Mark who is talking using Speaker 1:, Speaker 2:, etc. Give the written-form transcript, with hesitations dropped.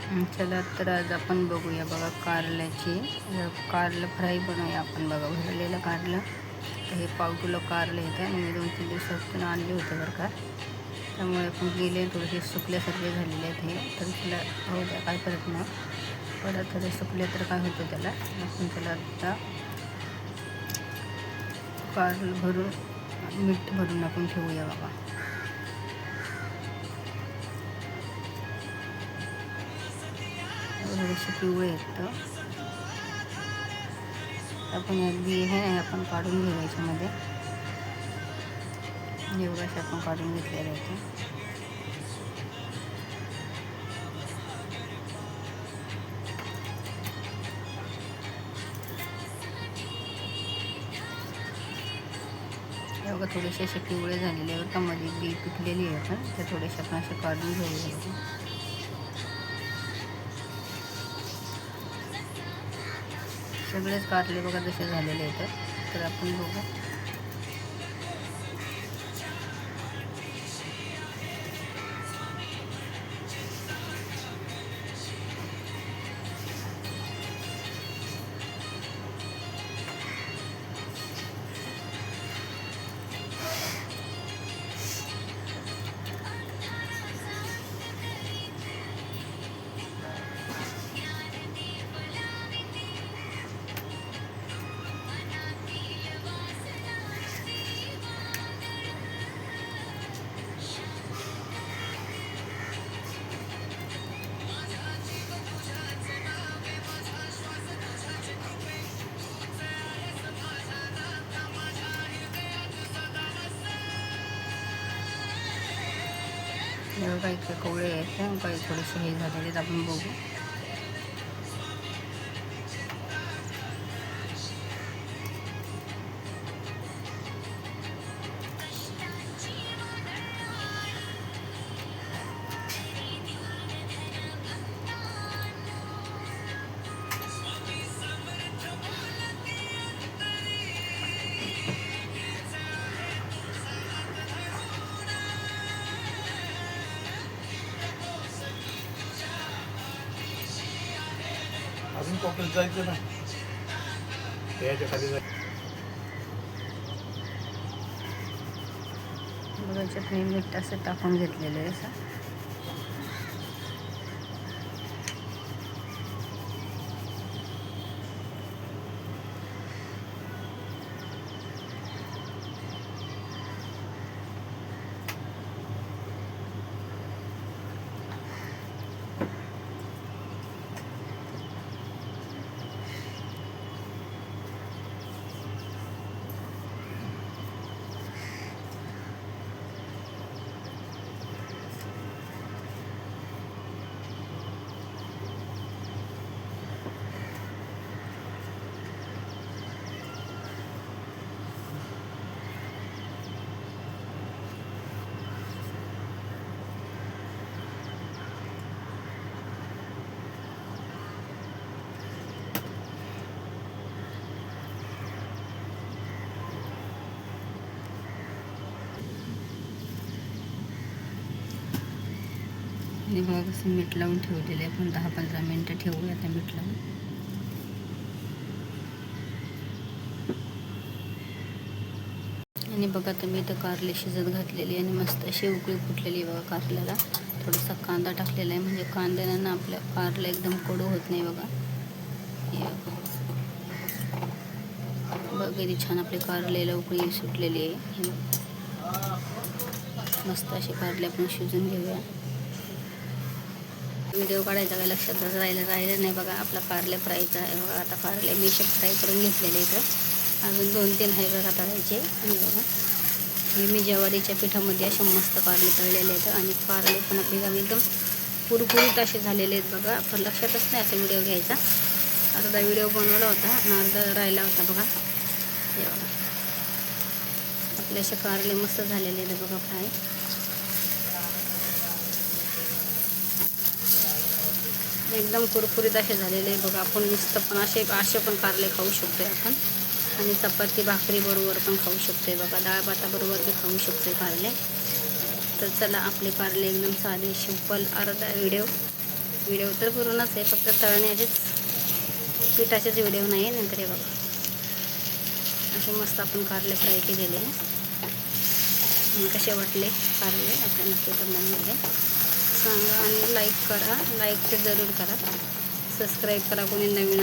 Speaker 1: चला तर आज आपण बघूया बघा कारल्याची कारलं फ्राय बनवूया आपण बघा. भरलेलं कारलं तर हे पाव किलो कारलं येतं आणि मी 2-3 दिवसातून आणले होते बरं का. त्यामुळे आपण गेले थोडेसे सुकल्यासारखे झालेले आहेत हे. तर त्याला हो द्या, काय करत नाही, परत थोडे सुकले तर काय होतं त्याला. आपण त्याला आता कारलं भरून मीठ भरून आपण ठेवूया बघा. थोडेसे पिवळे येतं. आपण एक बी हे आपण काढून घेऊ याच्यामध्ये. एवढंच आपण काढून घेतलेलं आहे. एवढं थोडेसे असे पिवळे झालेले बरं का, मध्ये बी पिकलेली आहे पण ते थोडेसे आपण असे काढून घेऊ. सगळेच कारले बघा जसे झालेले आहेत. तर आपण बघू. काही कवळे आहेत, काही थोडेसे हे झालेले आहेत. आपण बघू.
Speaker 2: अजून कोकणात जायचं ना, त्याच्या खाली जायचं.
Speaker 1: बघा चटणी मीठ असं टाकून घेतलेलं आहे असं. आणि बघा कसं मीठ लावून ठेवलेलं आहे. पण 10-15 मिनटं ठेवूया आता मीठ लावून. आणि बघा तर मी इथं कारले शिजत घातलेली आणि मस्त अशी उकळी फुटलेली आहे बघा. कारल्याला थोडासा कांदा टाकलेला आहे, म्हणजे कांद्यानं ना आपल्या कारला एकदम कडू होत नाही बघा. बघा किती छान आपले कारलेला उकळी सुटलेली आहे. मस्त असे कारले आपण शिजून घेऊया. व्हिडिओ काढायचा काय लक्षात राहिलं नाही बघा. आपला कारले फ्रायचा आहे बघा. आता कारले मी फ्राय करून घेतलेले आहेत. अजून 2-3 आहे बघा तळायचे. आणि बघा हे मी ज्वारीच्या पिठामध्ये असे मस्त कारले तळलेले आहेत. आणि कारले पण आपली एकदम कुरकुरीत असे झालेले आहेत बघा. पण लक्षातच नाही असं व्हिडिओ घ्यायचा. अर्धा व्हिडिओ बनवला होता आणि अर्धा राहिला होता बघा. हे बघा आपले असे कारले मस्त झालेले आहेत बघा फ्राय. एकदम कुरकुरीत असे झालेले बघा. आपण नुसतं पण असे पण कारले खाऊ शकतोय आपण. आणि चपाती भाकरी बरोबर पण खाऊ शकतोय बघा. डाळ भाताबरोबर बी खाऊ शकतोय कारले. तर चला आपले कारले एकदम साधे सिंपल अर्धा व्हिडिओ व्हिडिओ तर पूर्णच आहे, फक्त तळण्याचेच पिठाचेच व्हिडिओ नाही आहे. नंतर हे बघा असे मस्त आपण कारले फ्राय केलेले. कसे वाटले कारले आपल्या नक्की कमेंटमध्ये सांगा आणि लाईक करा. लाईक तर जरूर करा. सबस्क्राईब करा कोणी नवीन